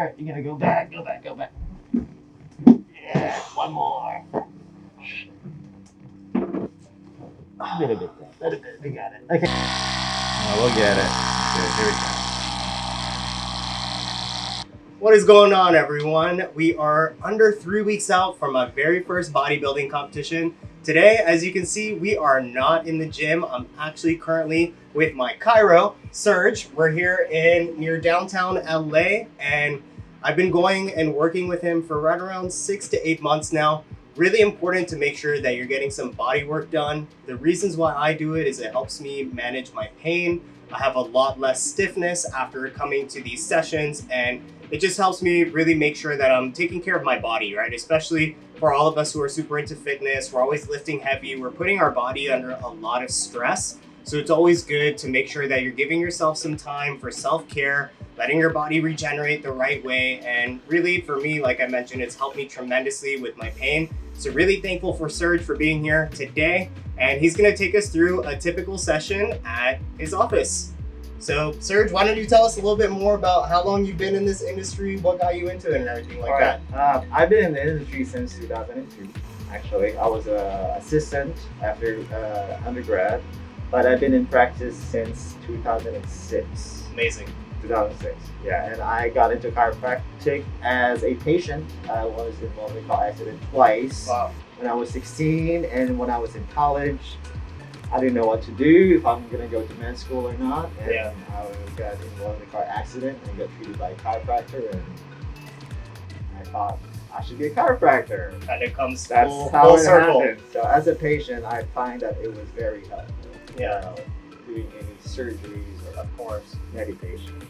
there. You're gonna go back, go back, go back. Yeah, one more. A little bit. We got it. Okay. We'll get it. Good, here we go. What is going on, everyone? We are under 3 weeks out from my very first bodybuilding competition. Today, as you can see, we are not in the gym. I'm actually currently with my Chiro, Serge. We're here near downtown LA, and I've been going and working with him for right around 6 to 8 months now. Really important to make sure that you're getting some body work done. The reasons why I do it is it helps me manage my pain. I have a lot less stiffness after coming to these sessions, and it just helps me really make sure that I'm taking care of my body, right? Especially for all of us who are super into fitness. We're always lifting heavy. We're putting our body under a lot of stress. So it's always good to make sure that you're giving yourself some time for self-care, letting your body regenerate the right way. And really, for me, like I mentioned, it's helped me tremendously with my pain. So really thankful for Serge for being here today. And he's gonna take us through a typical session at his office. So Serge, why don't you tell us a little bit more about how long you've been in this industry, what got you into it and everything like that? I've been in the industry since 2002. Actually, I was an assistant after undergrad, but I've been in practice since 2006. Amazing. 2006, yeah, and I got into chiropractic as a patient. I was involved in a car accident twice. Wow. When I was 16 and when I was in college. I didn't know what to do, if I'm gonna go to med school or not, and yeah. I got involved in a car accident and got treated by a chiropractor, and I thought I should be a chiropractor. And it comes That's full how it circle. happened. So as a patient, I find that it was very helpful. Yeah. Doing any surgeries or Of course. medication.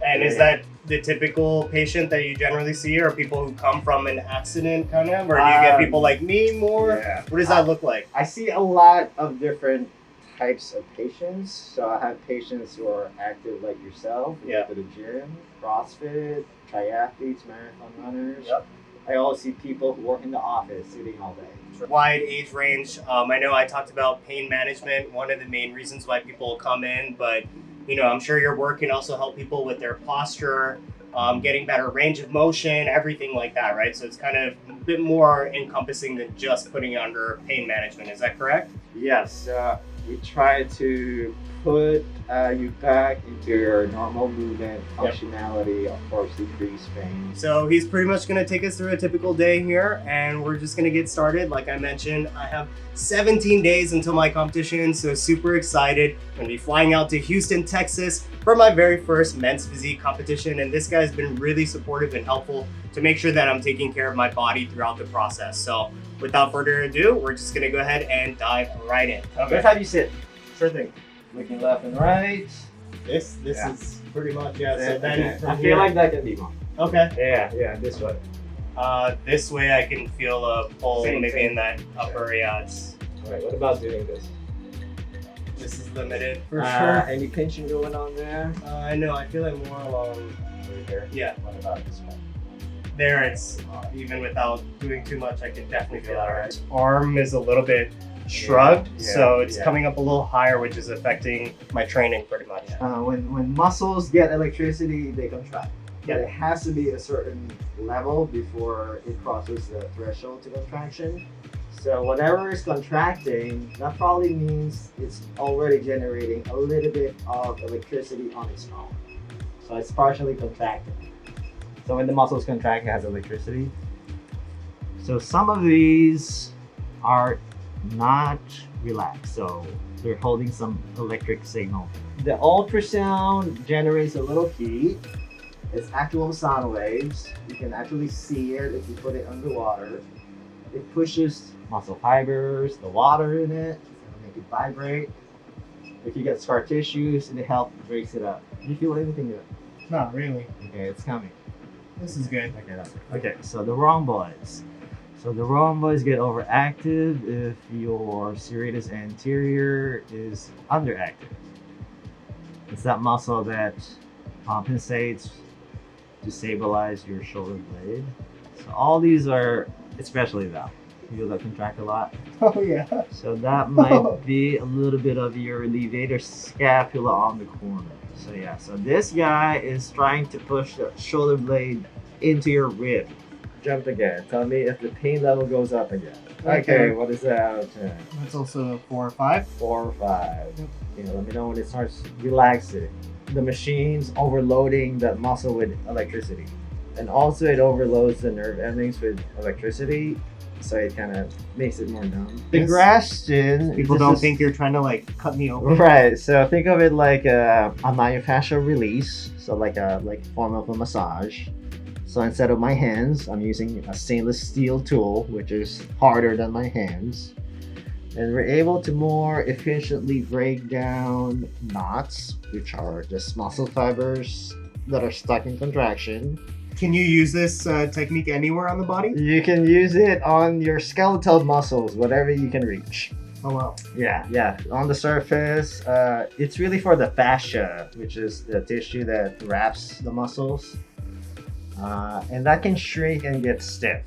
And is that the typical patient that you generally see, or people who come from an accident kind of, or do you get people like me more? Yeah. What does that look like? I see a lot of different types of patients. So I have patients who are active like yourself, who Yeah. go to the gym, CrossFit, triathletes, marathon runners. Yep. I also see people who work in the office sitting all day. Wide age range. I know I talked about pain management, one of the main reasons why people come in, but you know, I'm sure your work can also help people with their posture, getting better range of motion, everything like that, right? So it's kind of a bit more encompassing than just putting under pain management. Is that correct? Yes, we try to put you back into your normal movement, functionality, of course, decrease pain. So he's pretty much going to take us through a typical day here, and we're just going to get started. Like I mentioned, I have 17 days until my competition, so super excited. I'm going to be flying out to Houston, Texas for my very first men's physique competition, and this guy's been really supportive and helpful to make sure that I'm taking care of my body throughout the process. So without further ado, we're just going to go ahead and dive right in. Let's have you sit. Sure thing. Looking left and right. This Yeah. is pretty much, yeah. So Okay. then from I here, feel like that can be more. okay. Yeah, this way. This way I can feel a pull Same, maybe same. in that upper, yeah. It's, All right, what about doing this? this is limited for sure. Any pinching going on there? I know, I feel like more along Right here. yeah. What about this one? There it's, even without doing too much, I can definitely feel that, right? Arm is a little bit shrugged, Yeah, so it's yeah. coming up a little higher, which is affecting my training pretty much. When muscles get electricity, they contract. Yeah. But it has to be a certain level before it crosses the threshold to contraction. So whatever is contracting, that probably means it's already generating a little bit of electricity on its own. So it's partially contracting. So when the muscles contract, it has electricity. So some of these are not relaxed, so they're holding some electric signal. The ultrasound generates a little heat. It's actual sound waves. You can actually see it if you put it underwater. It pushes muscle fibers, the water in it, it'll make it vibrate. If you get scar tissues, it helps breaks it up. Do you feel anything good? Not really. Okay, it's coming. This is good. Okay, so the rhomboids. So the rhomboids get overactive if your serratus anterior is underactive. It's that muscle that compensates to stabilize your shoulder blade. So all these are, especially that. Feel that contract a lot. Oh yeah. So that might be a little bit of your levator scapula on the corner. So yeah, so this guy is trying to push the shoulder blade into your rib. Jump again. Tell me if the pain level goes up again. Okay, what is that out of 10? That's also a 4 or 5. 4 or 5. Let me know when it starts relaxing. The machine's overloading the muscle with electricity. And also it overloads the nerve endings with electricity. So it kind of makes it more numb. The Graston. People don't think you're trying to like cut me open. Right. So think of it like a myofascial release. So like a form of a massage. So instead of my hands, I'm using a stainless steel tool, which is harder than my hands. And we're able to more efficiently break down knots, which are just muscle fibers that are stuck in contraction. Can you use this technique anywhere on the body? You can use it on your skeletal muscles, whatever you can reach. Oh wow. Yeah. On the surface, it's really for the fascia, which is the tissue that wraps the muscles. And that can shrink and get stiff.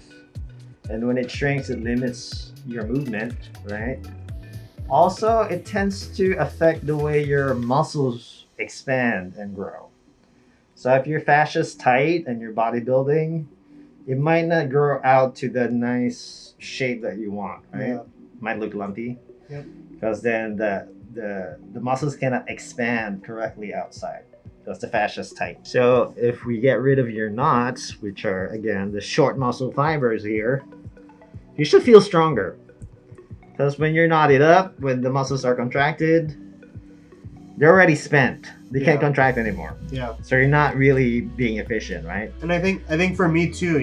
And when it shrinks, it limits your movement, right? Also, it tends to affect the way your muscles expand and grow. So if your fascia's tight and you're bodybuilding, it might not grow out to the nice shape that you want, right? Yeah. Might look lumpy. Yep. Because then the muscles cannot expand correctly outside. Because the fascia's tight. So if we get rid of your knots, which are again the short muscle fibers here, you should feel stronger. Because when you're knotted up, when the muscles are contracted, they're already spent. They can't contract anymore. Yeah. So you're not really being efficient, right? And I think for me too,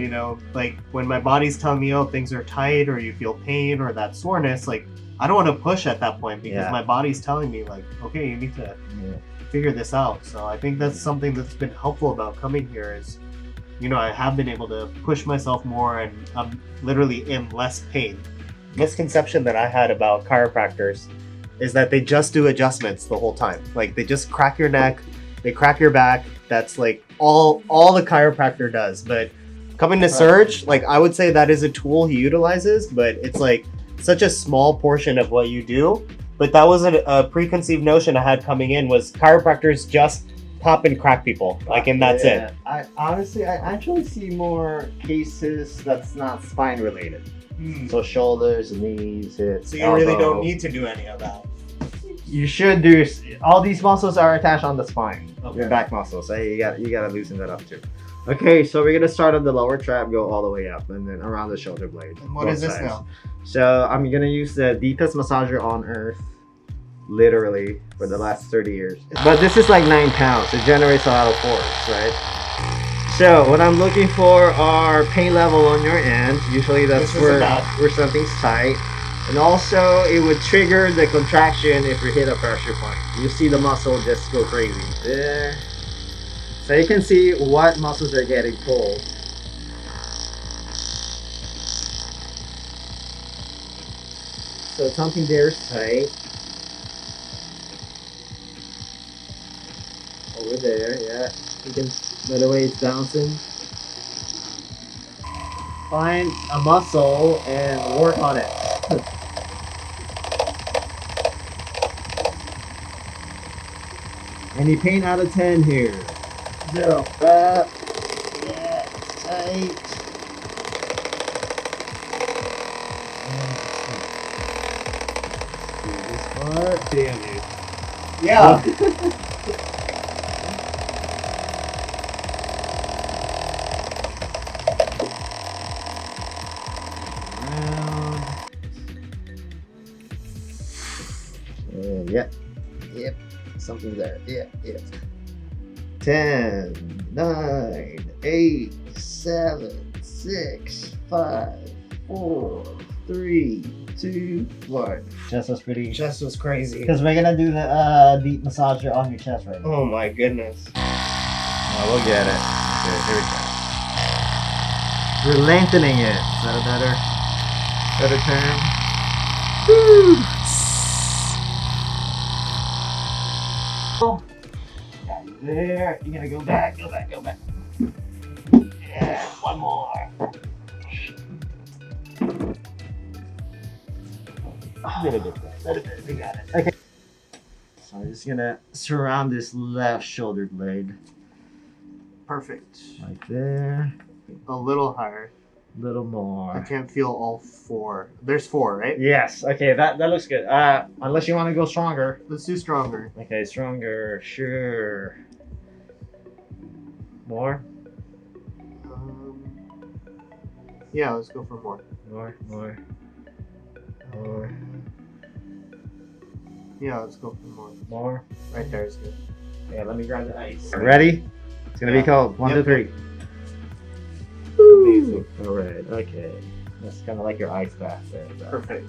like when my body's telling me, oh, things are tight, or you feel pain or that soreness, like I don't want to push at that point because my body's telling me like, okay, you need to figure this out. So I think that's something that's been helpful about coming here is, I have been able to push myself more and I'm literally in less pain. Misconception that I had about chiropractors is that they just do adjustments the whole time. Like they just crack your neck, they crack your back. That's like all the chiropractor does. But coming to Serge, like I would say that is a tool he utilizes, but it's like such a small portion of what you do. But that was a preconceived notion I had coming in was chiropractors just pop and crack people, like, and that's it. I actually see more cases that's not spine related. So shoulders, knees, hips. So you really don't need to do any of that. You should do. All these muscles are attached on the spine, Okay. your back muscles. So you gotta loosen that up too. Okay, so we're gonna start on the lower trap, go all the way up, and then around the shoulder blade. And what is this now? So I'm gonna use the deepest massager on earth, literally for the last 30 years. But this is like 9 pounds. It generates a lot of force, right? So what I'm looking for are pain level on your end. Usually that's where something's tight. And also it would trigger the contraction if you hit a pressure point. You see the muscle just go crazy. There. So you can see what muscles are getting pulled. So something there is tight. Over there, yeah. You can, by the way it's bouncing. Find a muscle and work on it. Any pain out of 10 here? 0. Yeah, tight. Do this part. Damn, dude. Yeah. Yep, something there. Yeah. 10, 9, 8, 7, 6, 5, 4, 3, 2, 1. Chest was pretty. Chest was crazy. Because we're gonna do the deep massager on your chest right now. Oh my goodness. Oh, we'll get it. Okay, here we go. We're lengthening it. Is that a better term? Woo! There, you gotta go back. Yeah, one more. Let it be. We got it. Okay. Sorry, just gonna surround this left shoulder blade. Perfect. Right there. A little higher. A little I more. can't feel all 4. There's 4, right? Yes. Okay, that looks good. Unless you want to go stronger. Let's do stronger. Okay, stronger. Sure. More. Yeah, let's go for more. More. Yeah, let's go for more. More. Right there is good. Okay, let me grab the ice. Ready? It's gonna be cold. 1, 2, Yep. 3. Amazing. All right. Okay. That's kind of like your ice bath there. So. Perfect.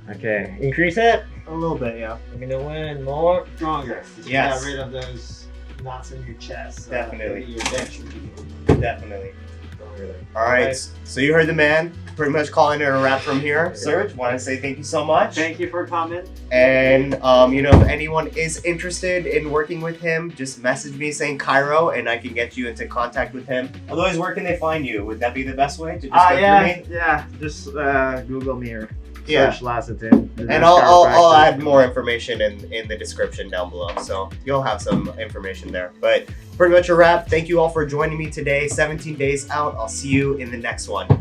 Okay. Increase it. A little bit, yeah. I'm gonna win more. Stronger. Just Yes. Get rid of those knots in your chest. Definitely. Your neck should be Definitely. stronger. All right. So you heard the man. Pretty much calling it a wrap from here. Serge, want to say thank you so much. Thank you for coming. And if anyone is interested in working with him, just message me saying Chiro, and I can get you into contact with him. Otherwise, where can they find you? Would that be the best way to just go through me? Yeah. Just Google me or Yeah. search Lassiter. And I'll add more information in the description down below, so you'll have some information there. But pretty much a wrap. Thank you all for joining me today. 17 days out. I'll see you in the next one.